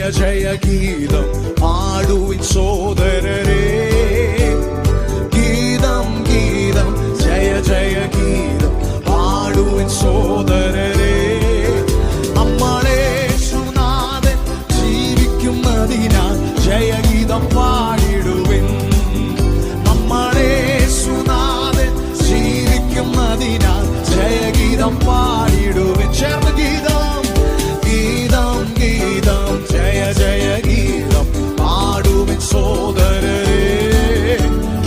ജയ ഗീതം പാടുവിൻ സോദരരേ. ഗീതം ഗീതം ജയ ജയ ഗീതം പാടുവിൻ സോദരരേ. നമ്മളേശുനാഥൻ ജീവിക്കുന്നതിനാൽ ജയഗീതം പാടിടുവിൻ. നമ്മളേശുനാഥൻ ജീവിക്കുന്നതിനാൽ ജയഗീതം പാടിടുവിൻ. ചേർന്ന് ഗീതം ഗീതം ഗീതം ജയ ജയ ഗീതം പാടുവിൻ സോദരരേ.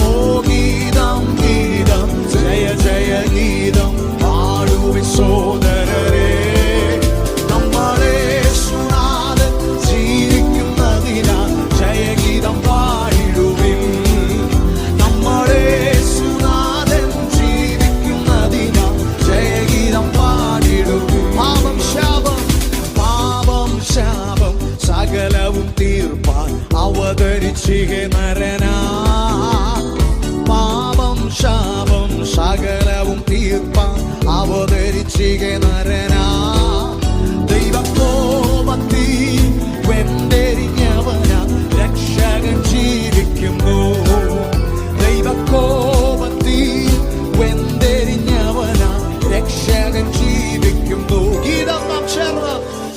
ഓ ഗീതം ഗീതം ജയ ജയ ഗീതം പാടുവിൻ സോദരരേ. നമ്മളേശുനാഥൻ ജീവിക്കുന്നതിനാൽ ജയഗീതം പാടിടുവിൻ. നമ്മളേശുനാഥൻ ജീവിക്കുന്നതിനാൽ ജയഗീതം പാടിടുവിൻ. പാപം ശാപം സകലവും തീർപ്പാൻ അവതരിച്ചിഹേ നരനാ. പാപം ശാപം സകലവും തീർപ്പാൻ അവതരിച്ചിഹേ നരനാ. ദൈവകോപത്തിൽ വെന്തെരിഞ്ഞവനാ രക്ഷകൻ ജീവിക്കുന്നു. ദൈവകോപത്തിൽ വെന്തെരിഞ്ഞവനാ രക്ഷകൻ ജീവിക്കുന്നു. ഗീതം നാം ചേർന്ന്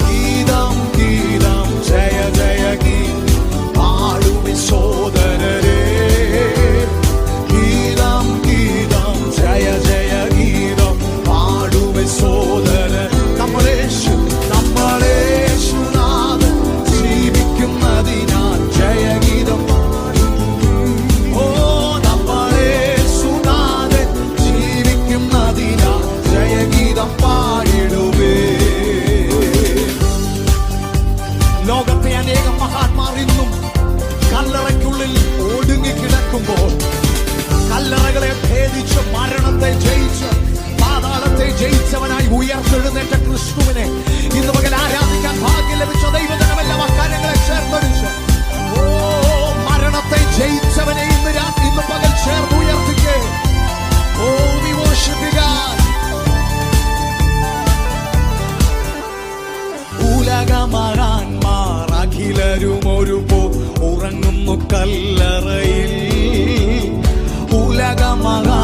ഗീതം ഗീതം ജയ ജയ ഗീതം പാടുവിൻ സോദരരേ. ഗീതം ഗീതം ജയ ജയ ഗീതം പാടുവിൻ സോദരൻ. നമ്മളേശുനാഥൻ ജീവിക്കുന്നതിനാൽ ജയഗീതം. ഓ നമ്മളേശുനാഥൻ ജീവിക്കുന്നതിനാൽ ജയഗീതം പാടിടുവേ. ലോകത്തെ അനേകം മഹാന്മാർ ഇന്നും കല്ലറയ്ക്കുള്ളിൽ ഒടുങ്ങിക്കിടക്കുമ്പോൾ കല്ലറകളെ ഭേദിച്ച് മരണത്തെ ജയിച്ച് പാതാളത്തെ ജയിച്ചവനായി ഉയർത്തെഴുന്നേറ്റ ക്രിസ്തുവിനെ ഇന്ന് പകൽ ആരാധിക്കാൻ ഭാഗ്യം ലഭിച്ച ദൈവജനമെല്ലാം ആ കാര്യങ്ങളെ ചേർത്തടിച്ച് ഓ മരണത്തെ ജയിച്ചവനെ ഇന്ന് പകൽ ചേർന്ന് ഉയർത്തിക്കേ. ഓ we worship you God. ഉലകമഹാന്മാർ അഖിലരും ഒരുപോ ഉറങ്ങുന്നു കല്ലറയിൽ. ഉലകമഹാ